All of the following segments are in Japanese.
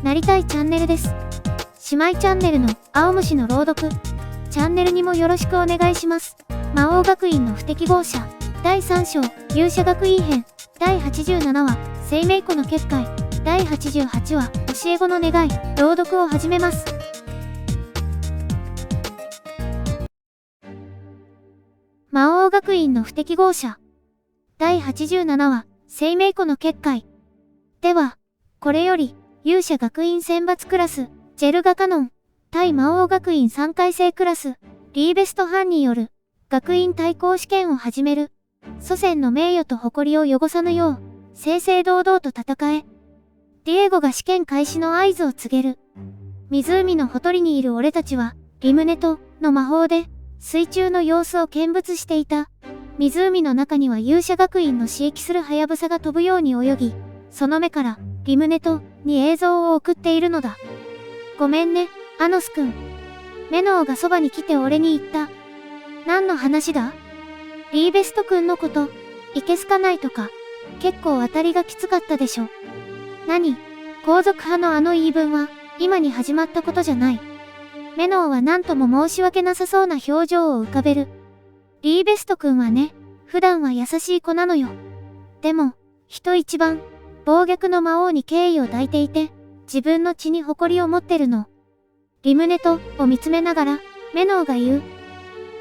なりたいチャンネルです。姉妹チャンネルの青虫の朗読チャンネルにもよろしくお願いします。魔王学院の不適合者第3章勇者学院編第87話生命湖の結界第88話教え子の願い朗読を始めます。魔王学院の不適合者第87話生命湖の結界では、これより勇者学院選抜クラスジェルガカノン対魔王学院3回生クラスリーベストハンによる学院対抗試験を始める。祖先の名誉と誇りを汚さぬよう正々堂々と戦え。ディエゴが試験開始の合図を告げる。湖のほとりにいる俺たちはリムネトの魔法で水中の様子を見物していた。湖の中には勇者学院の刺激するハヤブサが飛ぶように泳ぎ、その目からリムネトに映像を送っているのだ。ごめんね、アノスくん。メノウがそばに来て俺に言った。何の話だ？リーベストくんのこと、いけすかないとか、結構当たりがきつかったでしょ。何？皇族派のあの言い分は、今に始まったことじゃない。メノウは何とも申し訳なさそうな表情を浮かべる。リーベストくんはね、普段は優しい子なのよ。でも、人一番、暴虐の魔王に敬意を抱いていて、自分の血に誇りを持ってるの。リムネトを見つめながら、メノウが言う。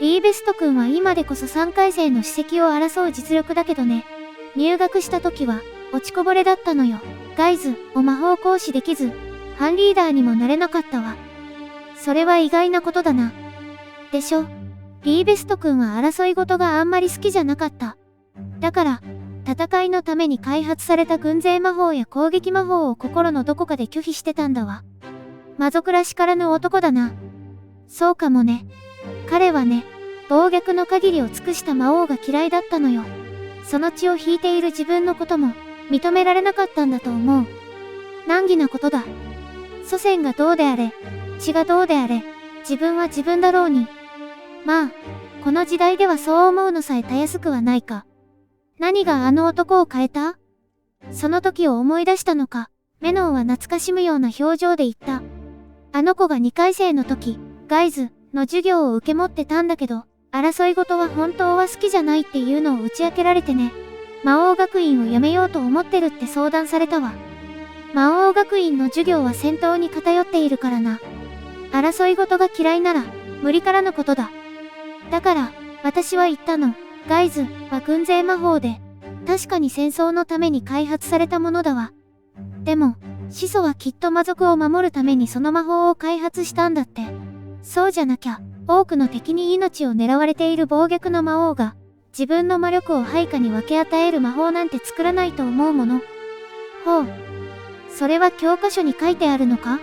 リーベストくんは今でこそ3回生の首席を争う実力だけどね。入学した時は、落ちこぼれだったのよ。ガイズを魔法講師できず、班リーダーにもなれなかったわ。それは意外なことだな。でしょ？リーベストくんは争い事があんまり好きじゃなかった。だから、戦いのために開発された軍勢魔法や攻撃魔法を心のどこかで拒否してたんだわ。魔族らしからぬ男だな。そうかもね。彼はね、暴虐の限りを尽くした魔王が嫌いだったのよ。その血を引いている自分のことも認められなかったんだと思う。難儀なことだ。祖先がどうであれ、血がどうであれ、自分は自分だろうに。まあ、この時代ではそう思うのさえたやすくはないか。何があの男を変えた？その時を思い出したのか、メノウは懐かしむような表情で言った。あの子が2回生の時、ガイズの授業を受け持ってたんだけど、争い事は本当は好きじゃないっていうのを打ち明けられてね。魔王学院を辞めようと思ってるって相談されたわ。魔王学院の授業は戦闘に偏っているからな。争い事が嫌いなら、無理からのことだ。だから、私は言ったの。ガイズは軍勢魔法で、確かに戦争のために開発されたものだわ。でも、始祖はきっと魔族を守るためにその魔法を開発したんだって。そうじゃなきゃ、多くの敵に命を狙われている暴虐の魔王が、自分の魔力を配下に分け与える魔法なんて作らないと思うもの。ほう。それは教科書に書いてあるのか？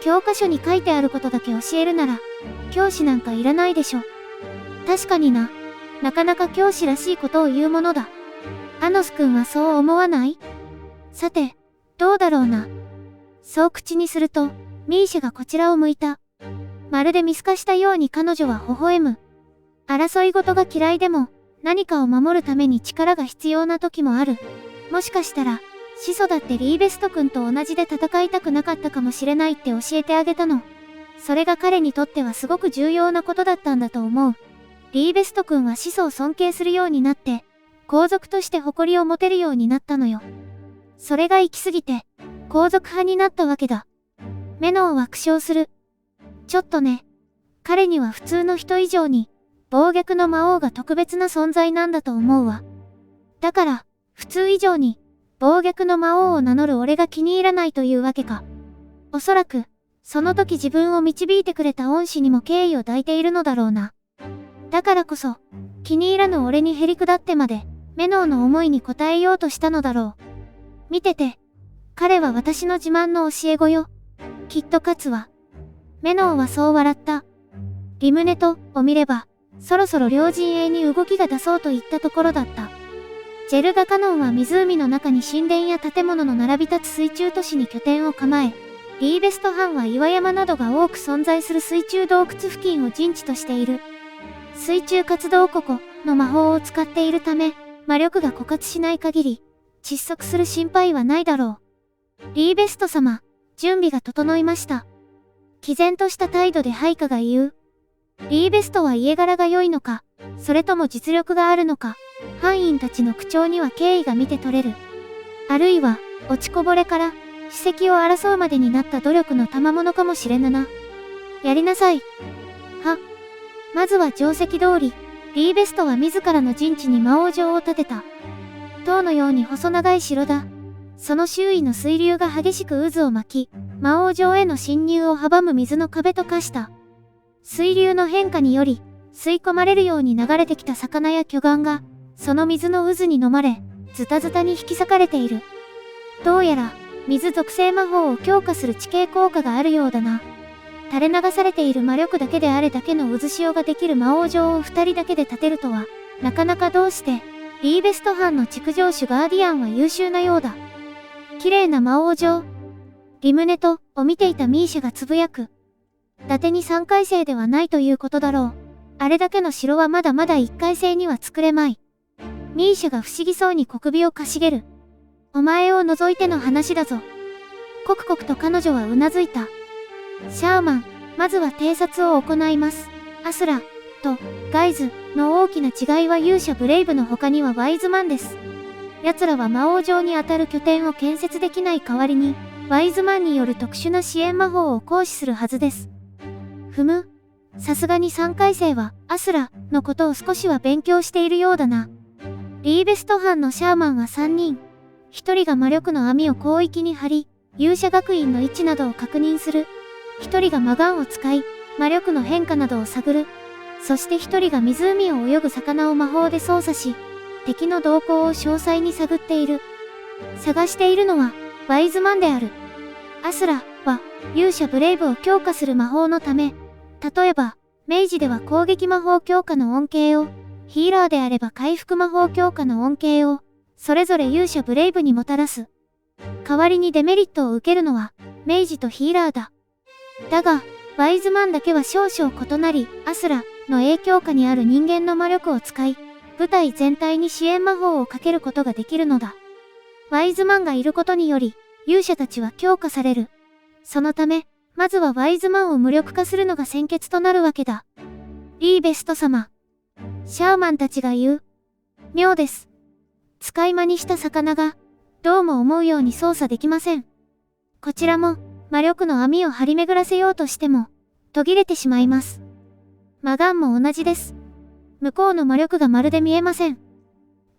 教科書に書いてあることだけ教えるなら、教師なんかいらないでしょ。確かにな。なかなか教師らしいことを言うものだ。アノス君はそう思わない？さて、どうだろうな。そう口にすると、ミーシェがこちらを向いた。まるで見透かしたように彼女は微笑む。争い事が嫌いでも、何かを守るために力が必要な時もある。もしかしたら、始祖だってリーベスト君と同じで戦いたくなかったかもしれないって教えてあげたの。それが彼にとってはすごく重要なことだったんだと思う。リーベスト君は始祖を尊敬するようになって、皇族として誇りを持てるようになったのよ。それが行き過ぎて、皇族派になったわけだ。メノウは苦笑する。ちょっとね、彼には普通の人以上に、暴虐の魔王が特別な存在なんだと思うわ。だから、普通以上に、暴虐の魔王を名乗る俺が気に入らないというわけか。おそらく、その時自分を導いてくれた恩師にも敬意を抱いているのだろうな。だからこそ、気に入らぬ俺にへりくだってまで、メノウの思いに応えようとしたのだろう。見てて。彼は私の自慢の教え子よ。きっと勝つわ。メノウはそう笑った。リムネトを見れば、そろそろ両陣営に動きが出そうといったところだった。ジェルガカノンは湖の中に神殿や建物の並び立つ水中都市に拠点を構え、リーベスト藩は岩山などが多く存在する水中洞窟付近を陣地としている。水中活動ここの魔法を使っているため、魔力が枯渇しない限り、窒息する心配はないだろう。リーベスト様、準備が整いました。毅然とした態度で配下が言う。リーベストは家柄が良いのか、それとも実力があるのか、班員たちの口調には敬意が見て取れる。あるいは、落ちこぼれから、史跡を争うまでになった努力の賜物かもしれぬな。やりなさい。まずは定石通り、リーベストは自らの陣地に魔王城を建てた。塔のように細長い城だ。その周囲の水流が激しく渦を巻き、魔王城への侵入を阻む水の壁と化した。水流の変化により、吸い込まれるように流れてきた魚や巨岩が、その水の渦に飲まれ、ズタズタに引き裂かれている。どうやら、水属性魔法を強化する地形効果があるようだな。垂れ流されている魔力だけであれだけの渦潮ができる魔王城を2人だけで建てるとは、なかなかどうして、リーベスト藩の築城主ガーディアンは優秀なようだ。綺麗な魔王城。リムネトを見ていたミーシャがつぶやく。伊達に3回生ではないということだろう。あれだけの城はまだまだ1回生には作れまい。ミーシャが不思議そうに小首をかしげる。お前を除いての話だぞ。コクコクと彼女はうなずいた。シャーマン、まずは偵察を行います。アスラ、と、ガイズの大きな違いは勇者ブレイブの他にはワイズマンです。奴らは魔王城にあたる拠点を建設できない代わりに、ワイズマンによる特殊な支援魔法を行使するはずです。さすがに3回生は、アスラのことを少しは勉強しているようだな。リーベスト藩のシャーマンは3人。1人が魔力の網を広域に張り、勇者学院の位置などを確認する。1人が魔眼を使い、魔力の変化などを探る。そして1人が湖を泳ぐ魚を魔法で操作し、敵の動向を詳細に探っている。探しているのは、ワイズマンである。アスラは、勇者ブレイブを強化する魔法のため、例えば、明治では攻撃魔法強化の恩恵を、ヒーラーであれば回復魔法強化の恩恵を、それぞれ勇者ブレイブにもたらす。代わりにデメリットを受けるのは、明治とヒーラーだ。だが、ワイズマンだけは少々異なり、アスラの影響下にある人間の魔力を使い、部隊全体に支援魔法をかけることができるのだ。ワイズマンがいることにより、勇者たちは強化される。そのため、まずはワイズマンを無力化するのが先決となるわけだ。リーベスト様。シャーマンたちが言う。妙です。使い魔にした魚が、どうも思うように操作できません。こちらも、魔力の網を張り巡らせようとしても、途切れてしまいます。魔眼も同じです。向こうの魔力がまるで見えません。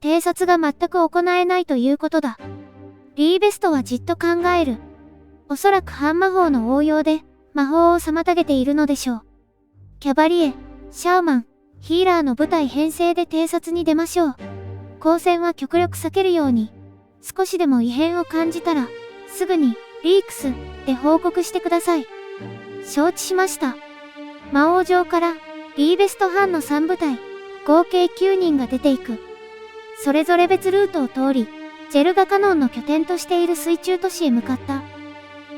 偵察が全く行えないということだ。リーベストはじっと考える。おそらく半魔法の応用で、魔法を妨げているのでしょう。キャバリエ、シャーマン、ヒーラーの部隊編成で偵察に出ましょう。交戦は極力避けるように。少しでも異変を感じたら、すぐに、リークス、で報告してください。承知しました。魔王城から、リーベスト藩の3部隊、合計9人が出ていく。それぞれ別ルートを通り、ジェルガカノンの拠点としている水中都市へ向かった。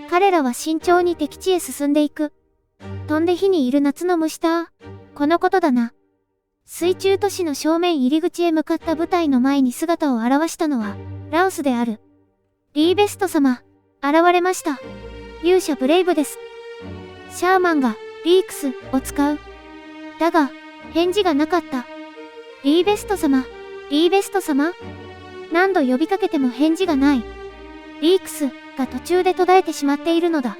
彼らは慎重に敵地へ進んでいく。飛んで火にいる夏の虫だ。このことだな。水中都市の正面入り口へ向かった部隊の前に姿を現したのは、ラオスである。リーベスト様、現れました。勇者ブレイブです。シャーマンが、リークスを使う。だが、返事がなかった。リーベスト様、リーベスト様？何度呼びかけても返事がない。リークスが途中で途絶えてしまっているのだ。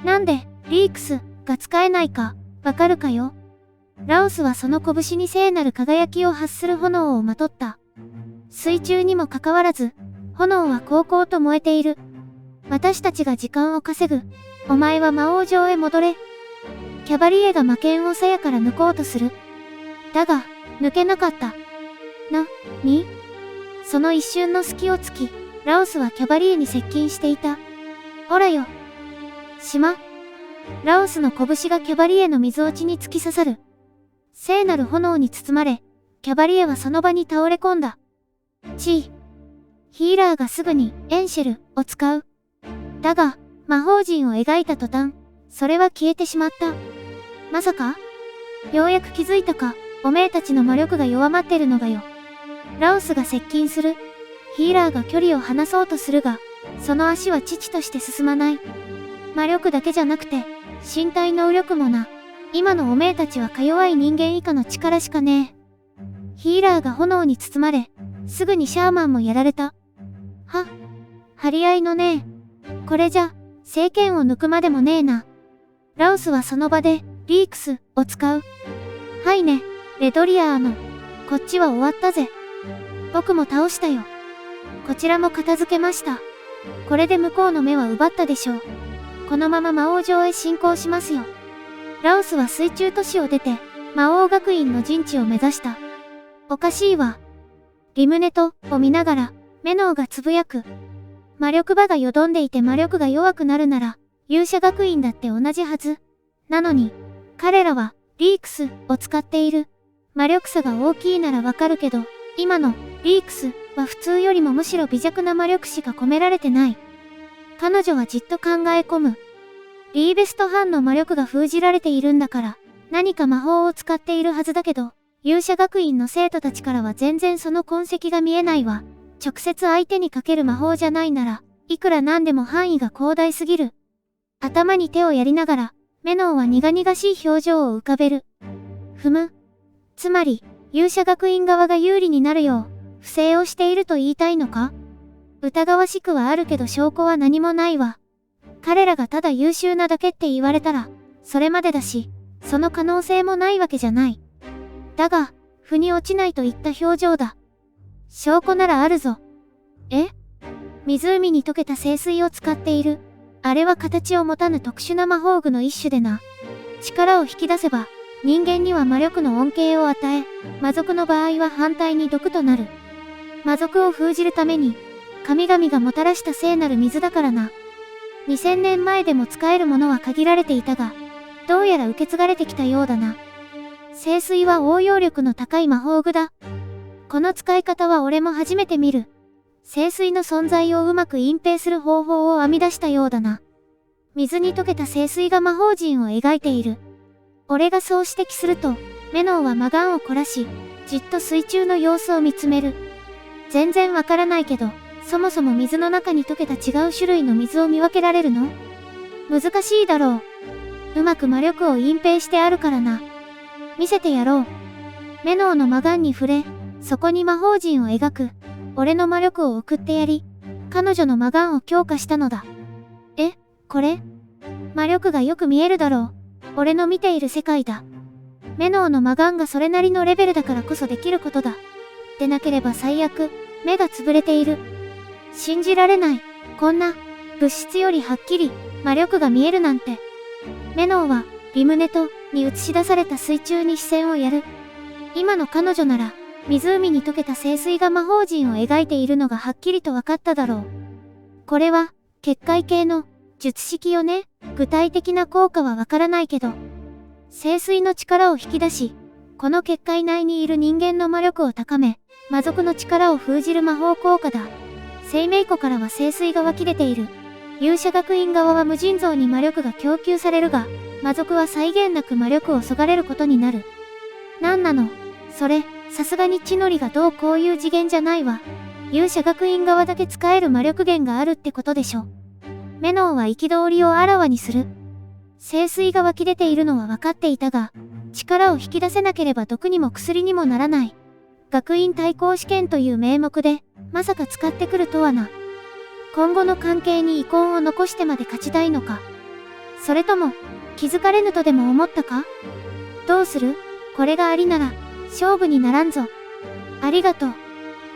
なんで、リークスが使えないか、わかるかよ。ラオスはその拳に聖なる輝きを発する炎をまとった。水中にもかかわらず、炎は煌々と燃えている。私たちが時間を稼ぐ。お前は魔王城へ戻れ。キャバリエが魔剣を鞘から抜こうとする。だが、抜けなかった。その一瞬の隙を突き、ラオスはキャバリエに接近していた。ほらよ。ラオスの拳がキャバリエの水落ちに突き刺さる。聖なる炎に包まれ、キャバリエはその場に倒れ込んだ。ヒーラーがすぐにエンシェルを使う。だが、魔法陣を描いた途端、それは消えてしまった。まさか？ようやく気づいたか、おめえたちの魔力が弱まってるのがよ。ラオスが接近する。ヒーラーが距離を離そうとするが、その足は遅々として進まない。魔力だけじゃなくて、身体能力もな。今のおめえたちはか弱い人間以下の力しかねえ。ヒーラーが炎に包まれ、すぐにシャーマンもやられた。張り合いのねえ。これじゃ、聖剣を抜くまでもねえな。ラオスはその場で、リークスを使う。はいね、レドリアーノ。こっちは終わったぜ。僕も倒したよ。こちらも片付けました。これで向こうの目は奪ったでしょう。このまま魔王城へ進行しますよ。ラオスは水中都市を出て、魔王学院の陣地を目指した。おかしいわ。リムネトを見ながら、メノウがつぶやく。魔力場がよどんでいて魔力が弱くなるなら、勇者学院だって同じはず。なのに、彼らは、リークスを使っている。魔力差が大きいならわかるけど、今の、リークスは普通よりもむしろ微弱な魔力しか込められてない。彼女はじっと考え込む。リーベスト班の魔力が封じられているんだから、何か魔法を使っているはずだけど、勇者学院の生徒たちからは全然その痕跡が見えないわ。直接相手にかける魔法じゃないなら、いくらなんでも範囲が広大すぎる。頭に手をやりながら、メノウは苦々しい表情を浮かべる。つまり、勇者学院側が有利になるよう、不正をしていると言いたいのか？疑わしくはあるけど証拠は何もないわ。彼らがただ優秀なだけって言われたら、それまでだし、その可能性もないわけじゃない。だが、腑に落ちないといった表情だ。証拠ならあるぞ。湖に溶けた聖水を使っている。あれは形を持たぬ特殊な魔法具の一種でな。力を引き出せば、人間には魔力の恩恵を与え、魔族の場合は反対に毒となる。魔族を封じるために、神々がもたらした聖なる水だからな。2000年前でも使えるものは限られていたが、どうやら受け継がれてきたようだな。聖水は応用力の高い魔法具だ。この使い方は俺も初めて見る。聖水の存在をうまく隠蔽する方法を編み出したようだな。水に溶けた聖水が魔法陣を描いている。俺がそう指摘すると、メノウは魔眼を凝らし、じっと水中の様子を見つめる。全然わからないけど、そもそも水の中に溶けた違う種類の水を見分けられるの？難しいだろう。うまく魔力を隠蔽してあるからな。見せてやろう。メノウの魔眼に触れ、そこに魔法陣を描く。俺の魔力を送ってやり、彼女の魔眼を強化したのだ。これ？魔力がよく見えるだろう。俺の見ている世界だ。メノウの魔眼がそれなりのレベルだからこそできることだ。でなければ最悪、目が潰れている。信じられない。こんな、物質よりはっきり、魔力が見えるなんて。メノウは、リムネトに映し出された水中に視線をやる。今の彼女なら、湖に溶けた聖水が魔法陣を描いているのがはっきりと分かっただろう。これは、結界系の、術式よね。具体的な効果はわからないけど、聖水の力を引き出し、この結界内にいる人間の魔力を高め、魔族の力を封じる魔法効果だ。生命庫からは聖水が湧き出ている。勇者学院側は無尽蔵に魔力が供給されるが、魔族は際限なく魔力をそがれることになる。なんなの？それ、さすがに血のりがどうこういう次元じゃないわ。勇者学院側だけ使える魔力源があるってことでしょ。メノウは憤りをあらわにする。聖水が湧き出ているのは分かっていたが、力を引き出せなければ毒にも薬にもならない。学院対抗試験という名目で、まさか使ってくるとはな。今後の関係に遺恨を残してまで勝ちたいのか。それとも、気づかれぬとでも思ったか？どうする？これがありなら、勝負にならんぞ。ありがとう。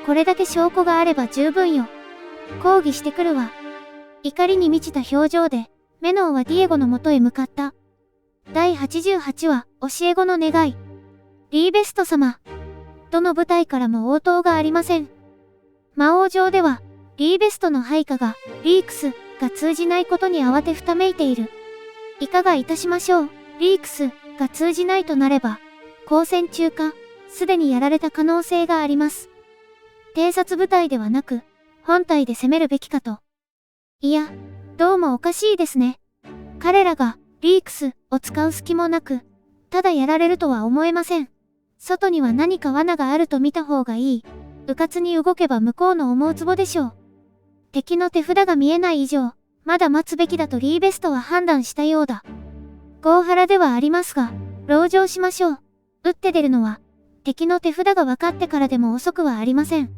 これだけ証拠があれば十分よ。抗議してくるわ。怒りに満ちた表情で、メノウはディエゴの元へ向かった。第88話、教え子の願い。リーベスト様。どの部隊からも応答がありません。魔王城では、リーベストの配下が、リークスが通じないことに慌てふためいている。いかがいたしましょう。リークスが通じないとなれば、交戦中か、すでにやられた可能性があります。偵察部隊ではなく、本体で攻めるべきかと。いや、どうもおかしいですね。彼らが、リークスを使う隙もなく、ただやられるとは思えません。外には何か罠があると見た方がいい。迂闊に動けば向こうの思うツボでしょう。敵の手札が見えない以上、まだ待つべきだとリーベストは判断したようだ。合腹ではありますが、籠城しましょう。打って出るのは、敵の手札が分かってからでも遅くはありません。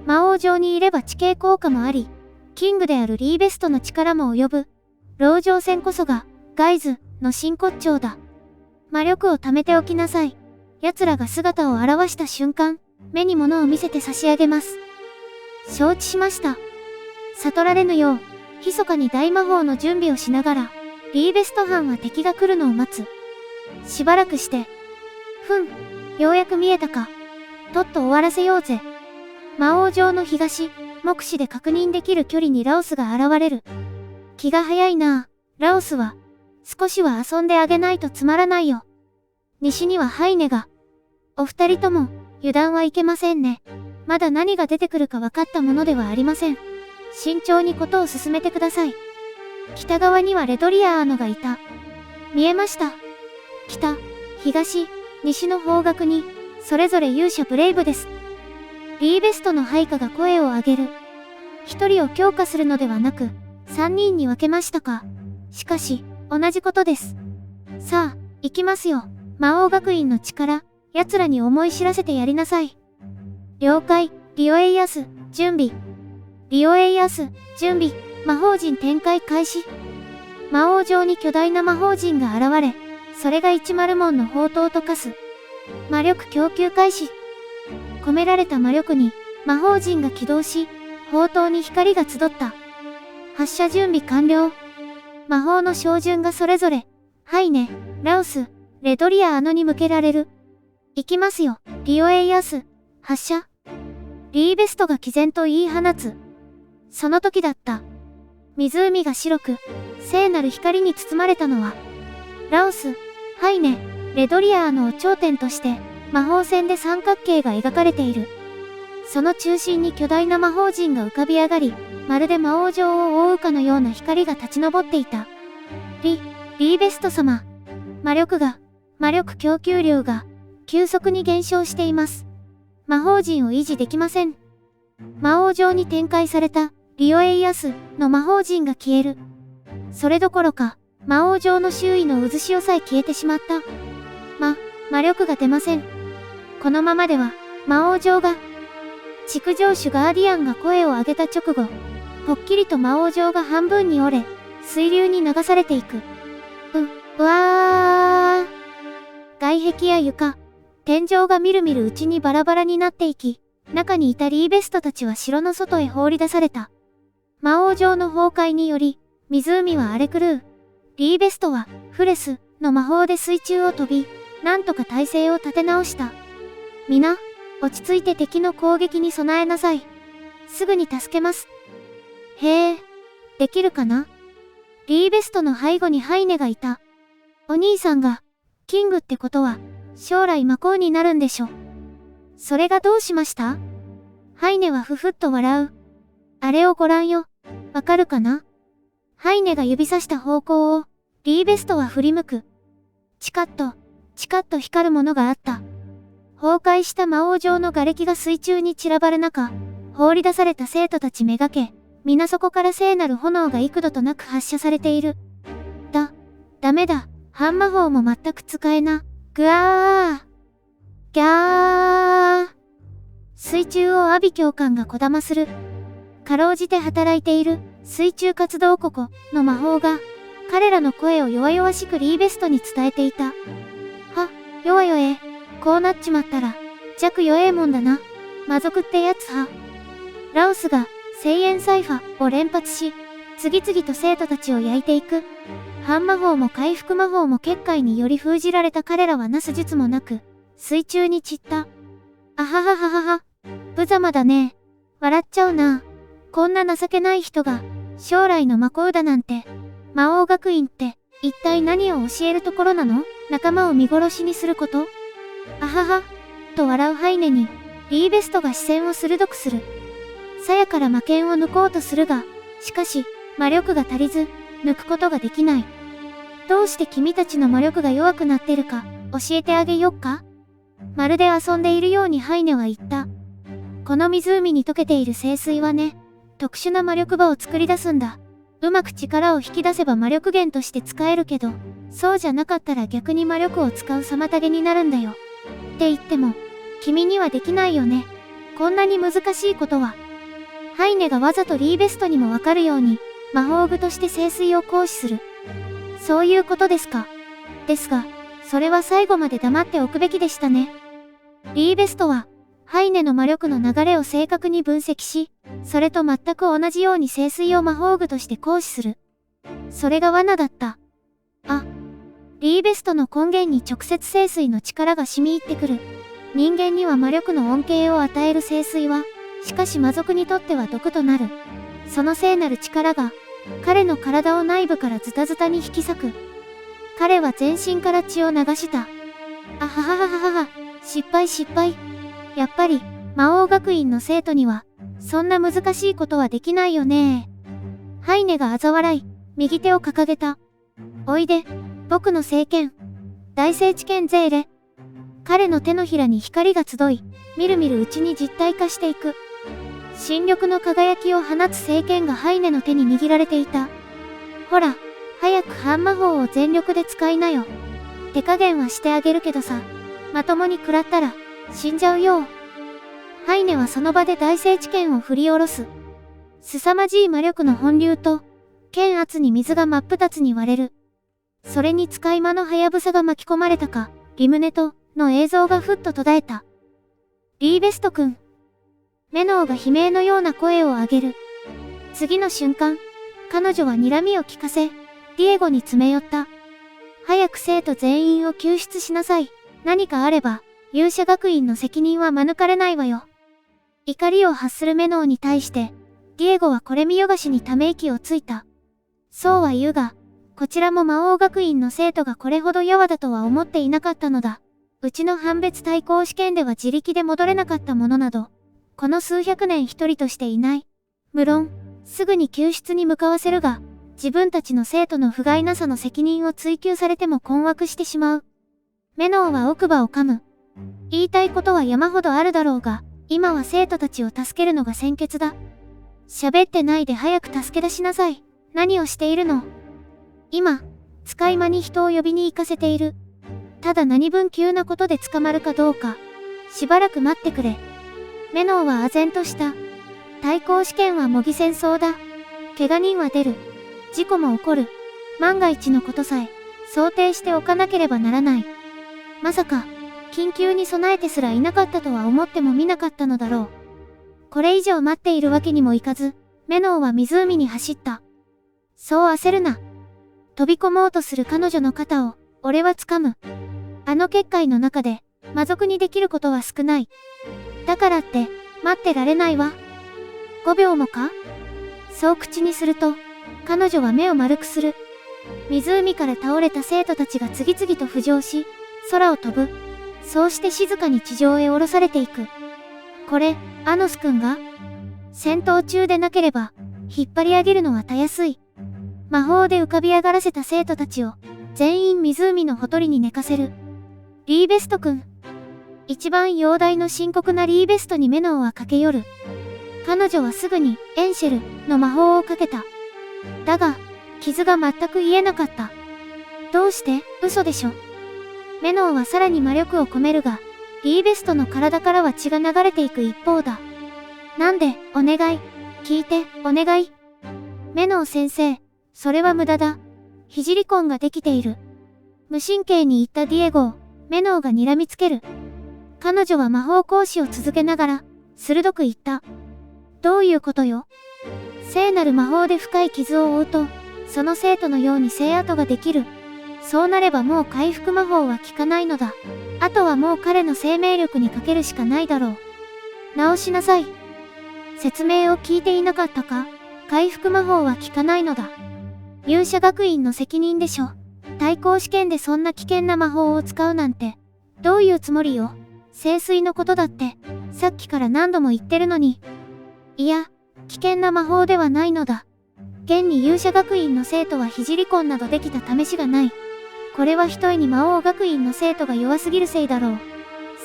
魔王城にいれば地形効果もあり、キングであるリーベストの力も及ぶ。籠城戦こそが、ガイズの真骨頂だ。魔力を貯めておきなさい。奴らが姿を現した瞬間、目に物を見せて差し上げます。承知しました。悟られぬよう、密かに大魔法の準備をしながら、リーベスト班は敵が来るのを待つ。しばらくして、ようやく見えたか。とっと終わらせようぜ。魔王城の東、目視で確認できる距離にラオスが現れる。気が早いな。ラオスは、少しは遊んであげないとつまらないよ。西にはハイネが。お二人とも、油断はいけませんね。まだ何が出てくるか分かったものではありません。慎重にことを進めてください。北側にはレドリアーノがいた。見えました。北、東、西の方角に、それぞれ勇者ブレイブです。リーベストの配下が声を上げる。一人を強化するのではなく、三人に分けましたか。しかし、同じことです。さあ、行きますよ。魔王学院の力、奴らに思い知らせてやりなさい。了解、リオエイアス、準備。リオエイアス、準備、魔法陣展開開始。魔王城に巨大な魔法陣が現れ、それが10門の宝刀と化す。魔力供給開始。込められた魔力に魔法陣が起動し、宝刀に光が集った。発射準備完了。魔法の照準がそれぞれ、ハイネ、ラオス、レドリアーノに向けられる。行きますよ、リオエイアス、発射。リーベストが毅然と言い放つ。その時だった。湖が白く、聖なる光に包まれたのは、ラオス、ハイネ、レドリアーノを頂点として、魔法線で三角形が描かれている。その中心に巨大な魔法陣が浮かび上がり、まるで魔王城を覆うかのような光が立ち上っていた。リーベスト様。魔力供給量が、急速に減少しています。魔法陣を維持できません。魔王城に展開された、リオエイアスの魔法陣が消える。それどころか、魔王城の周囲の渦潮さえ消えてしまった。魔力が出ません。このままでは、魔王城が、築城主ガーディアンが声を上げた直後、ぽっきりと魔王城が半分に折れ、水流に流されていく。外壁や床、天井がみるみるうちにバラバラになっていき、中にいたリーベストたちは城の外へ放り出された。魔王城の崩壊により、湖は荒れ狂う。リーベストは、フレスの魔法で水中を飛び、なんとか体勢を立て直した。皆、落ち着いて敵の攻撃に備えなさい。すぐに助けます。へえ、できるかな？リーベストの背後にハイネがいた。お兄さんが、キングってことは、将来魔皇になるんでしょ。それがどうしました？ハイネはふふっと笑う。あれをご覧よ。わかるかな？ハイネが指さした方向を、リーベストは振り向く。チカッと光るものがあった。崩壊した魔王城の瓦礫が水中に散らばる中、放り出された生徒たちめがけ、皆そこから聖なる炎が幾度となく発射されている。ダメだ。半魔法も全く使えな。ギャー。水中を阿鼻教官がこだまする。かろうじて働いている水中活動ここの魔法が、彼らの声を弱々しくリーベストに伝えていた。弱え。こうなっちまったら、弱弱えもんだな。魔族ってやつは。ラオスが、聖炎サイファを連発し、次々と生徒たちを焼いていく。半魔法も回復魔法も結界により封じられた彼らはなす術もなく、水中に散った。あははははは。無様だね。笑っちゃうな。こんな情けない人が、将来の魔皇だなんて。魔王学院って、一体何を教えるところなの？仲間を見殺しにすること？あはは。と笑うハイネに、リーベストが視線を鋭くする。鞘から魔剣を抜こうとするが、しかし、魔力が足りず、抜くことができない。どうして君たちの魔力が弱くなってるか、教えてあげよっか？まるで遊んでいるようにハイネは言った。この湖に溶けている聖水はね、特殊な魔力場を作り出すんだ。うまく力を引き出せば魔力源として使えるけど、そうじゃなかったら逆に魔力を使う妨げになるんだよ。って言っても、君にはできないよね。こんなに難しいことは。ハイネがわざとリーベストにもわかるように、魔法具として聖水を行使する。そういうことですか。ですが、それは最後まで黙っておくべきでしたね。リーベストは、ハイネの魔力の流れを正確に分析し、それと全く同じように聖水を魔法具として行使する。それが罠だった。あ、リーベストの根源に直接聖水の力が染み入ってくる。人間には魔力の恩恵を与える聖水は、しかし魔族にとっては毒となる。その聖なる力が、彼の体を内部からズタズタに引き裂く。彼は全身から血を流した。あははははは、失敗。やっぱり、魔王学院の生徒には、そんな難しいことはできないよね。ハイネが嘲笑い、右手を掲げた。おいで、僕の聖剣。大聖地剣ゼーレ。彼の手のひらに光が集い、みるみるうちに実体化していく。新緑の輝きを放つ聖剣がハイネの手に握られていた。ほら、早く半魔法を全力で使いなよ。手加減はしてあげるけどさ、まともに食らったら、死んじゃうよ。ハイネはその場で大聖地剣を振り下ろす。凄まじい魔力の本流と、剣圧に水が真っ二つに割れる。それに使い魔のハヤブサが巻き込まれたか、リムネと、の映像がふっと途絶えた。リーベスト君。メノウが悲鳴のような声を上げる。次の瞬間、彼女は睨みを利かせ、ディエゴに詰め寄った。早く生徒全員を救出しなさい。何かあれば、勇者学院の責任は免れないわよ。怒りを発するメノウに対して、ディエゴはこれ見よがしにため息をついた。そうは言うが、こちらも魔王学院の生徒がこれほど柔だとは思っていなかったのだ。うちの判別対抗試験では自力で戻れなかったものなど、この数百年一人としていない。無論、すぐに救出に向かわせるが、自分たちの生徒の不甲斐なさの責任を追及されても困惑してしまう。メノウは奥歯を噛む。言いたいことは山ほどあるだろうが、今は生徒たちを助けるのが先決だ。喋ってないで早く助け出しなさい。何をしているの？今、使い魔に人を呼びに行かせている。ただ何分急なことで捕まるかどうか、しばらく待ってくれ。メノウは唖然とした。対抗試験は模擬戦争だ。怪我人は出る。事故も起こる。万が一のことさえ、想定しておかなければならない。まさか、緊急に備えてすらいなかったとは思ってもみなかったのだろう。これ以上待っているわけにもいかず、メノウは湖に走った。そう焦るな。飛び込もうとする彼女の肩を、俺は掴む。あの結界の中で、魔族にできることは少ない。だからって、待ってられないわ。5秒もか？そう口にすると、彼女は目を丸くする。湖から倒れた生徒たちが次々と浮上し、空を飛ぶ。そうして静かに地上へ下ろされていく。これ、アノス君が？戦闘中でなければ、引っ張り上げるのはたやすい。魔法で浮かび上がらせた生徒たちを、全員湖のほとりに寝かせる。リーベスト君。一番容体の深刻なリーベストにメノウは駆け寄る。彼女はすぐに、エンシェル、の魔法をかけた。だが、傷が全く癒えなかった。どうして？嘘でしょ。メノウはさらに魔力を込めるが、リーベストの体からは血が流れていく一方だ。なんで、お願い。聞いて、お願い。メノウ先生、それは無駄だ。聖痕ができている。無神経に言ったディエゴを、メノウが睨みつける。彼女は魔法行使を続けながら、鋭く言った。どういうことよ？聖なる魔法で深い傷を負うと、その生徒のように聖跡ができる。そうなればもう回復魔法は効かないのだ。あとはもう彼の生命力にかけるしかないだろう。直しなさい。説明を聞いていなかったか？回復魔法は効かないのだ。勇者学院の責任でしょ。対抗試験でそんな危険な魔法を使うなんて、どういうつもりよ。聖水のことだって、さっきから何度も言ってるのに。いや、危険な魔法ではないのだ。現に勇者学院の生徒は聖痕などできた試しがない。これはひとえに魔王学院の生徒が弱すぎるせいだろう。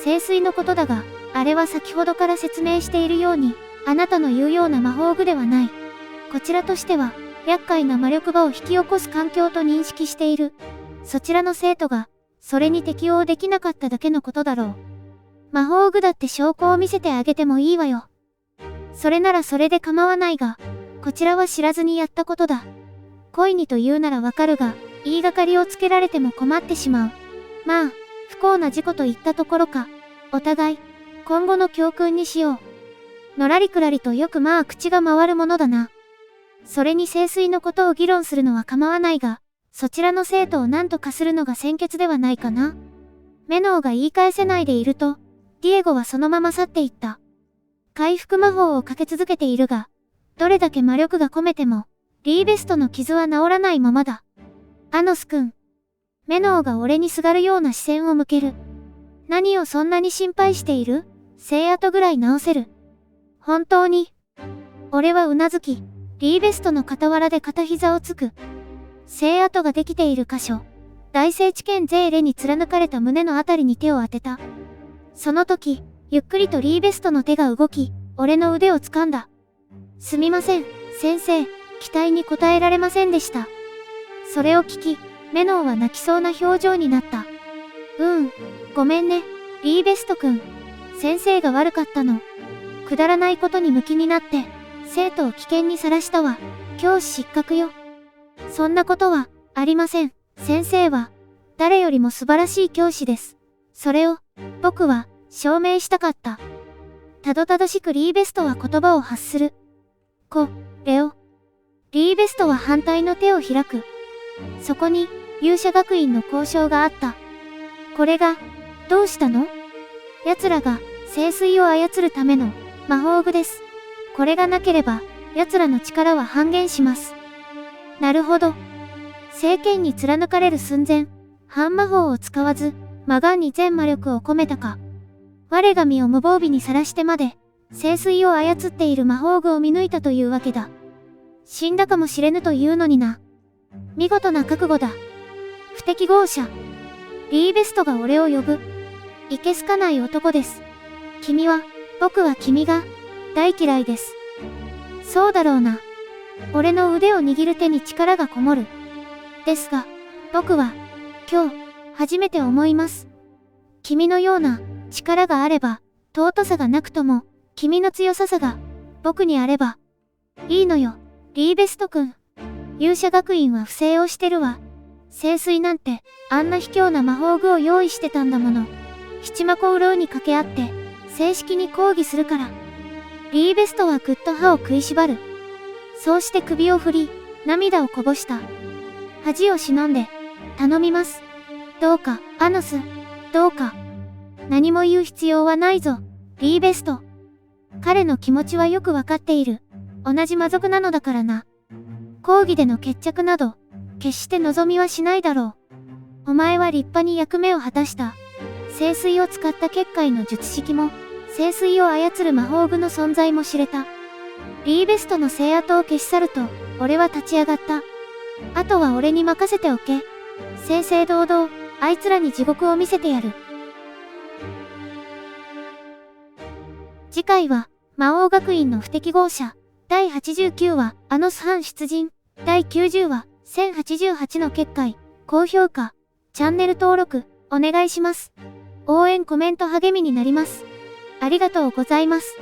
聖水のことだが、あれは先ほどから説明しているように、あなたの言うような魔法具ではない。こちらとしては、厄介な魔力場を引き起こす環境と認識している。そちらの生徒が、それに適応できなかっただけのことだろう。魔法具だって証拠を見せてあげてもいいわよ。それならそれで構わないが、こちらは知らずにやったことだ。故意にと言うならわかるが、言いがかりをつけられても困ってしまう。まあ、不幸な事故といったところか。お互い、今後の教訓にしよう。のらりくらりとよくまあ口が回るものだな。それに聖水のことを議論するのは構わないが、そちらの生徒を何とかするのが先決ではないかな。メノウが言い返せないでいると、ディエゴはそのまま去っていった。回復魔法をかけ続けているが、どれだけ魔力が込めても、リーベストの傷は治らないままだ。アノス君。メノウが俺にすがるような視線を向ける。何をそんなに心配している？聖跡ぐらい治せる。本当に。俺はうなずき、リーベストの傍らで片膝をつく。聖跡ができている箇所、大聖地圏ゼーレに貫かれた胸のあたりに手を当てた。その時、ゆっくりとリーベストの手が動き、俺の腕を掴んだ。すみません、先生、期待に応えられませんでした。それを聞き、メノウは泣きそうな表情になった。ごめんね、リーベスト君。先生が悪かったの。くだらないことにムキになって、生徒を危険にさらしたわ。教師失格よ。そんなことは、ありません。先生は、誰よりも素晴らしい教師です。それを、僕は、証明したかった。たどたどしくリーベストは言葉を発する。レオ。リーベストは反対の手を開く。そこに、勇者学院の交渉があった。これが、どうしたの？奴らが、聖水を操るための、魔法具です。これがなければ、奴らの力は半減します。なるほど。聖剣に貫かれる寸前、半魔法を使わず、魔眼に全魔力を込めたか。我が身を無防備にさらしてまで、聖水を操っている魔法具を見抜いたというわけだ。死んだかもしれぬというのにな。見事な覚悟だ。不適合者。リーベストが俺を呼ぶ。いけすかない男です。僕は君が、大嫌いです。そうだろうな。俺の腕を握る手に力がこもる。ですが、僕は、今日、初めて思います。君のような、力があれば、尊さがなくとも、君の強さが、僕にあれば。いいのよ、リーベスト君。勇者学院は不正をしてるわ。聖水なんて、あんな卑怯な魔法具を用意してたんだもの。七魔コウロウに掛け合って、正式に抗議するから。リーベストはぐっと歯を食いしばる。そうして首を振り、涙をこぼした。恥を忍んで、頼みます。どうか、アノス、どうか。何も言う必要はないぞ、リーベスト。彼の気持ちはよくわかっている。同じ魔族なのだからな。講義での決着など、決して望みはしないだろう。お前は立派に役目を果たした。聖水を使った結界の術式も、聖水を操る魔法具の存在も知れた。リーベストの聖跡を消し去ると、俺は立ち上がった。あとは俺に任せておけ。正々堂々、あいつらに地獄を見せてやる。次回は、魔王学院の不適合者。第89話、アノス班出陣。第90話、1088の結界。高評価、チャンネル登録、お願いします。応援コメント励みになります。ありがとうございます。